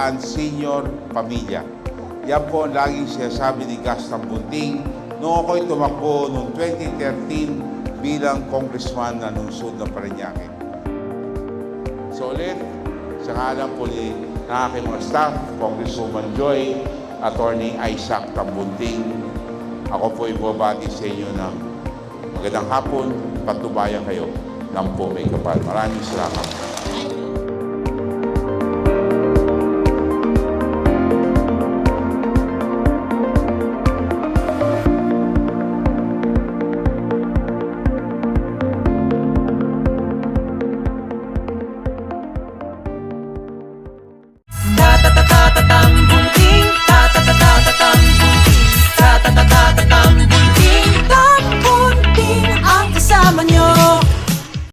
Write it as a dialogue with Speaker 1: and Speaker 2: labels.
Speaker 1: Kabataan Senior Pamilya. Yan po ang laging sinasabi ni Gaston Bunting noong ako'y tumakbo noong 2013 bilang congressman na lungsod ng Parañaque. So ulit, sa ngalan po ng aking mga staff, Congresswoman Joy, Attorney Isaac Tambunting, ako po ibabati sa inyo ng magandang hapon, patubayan kayo ng po may kapal. Maraming salamat.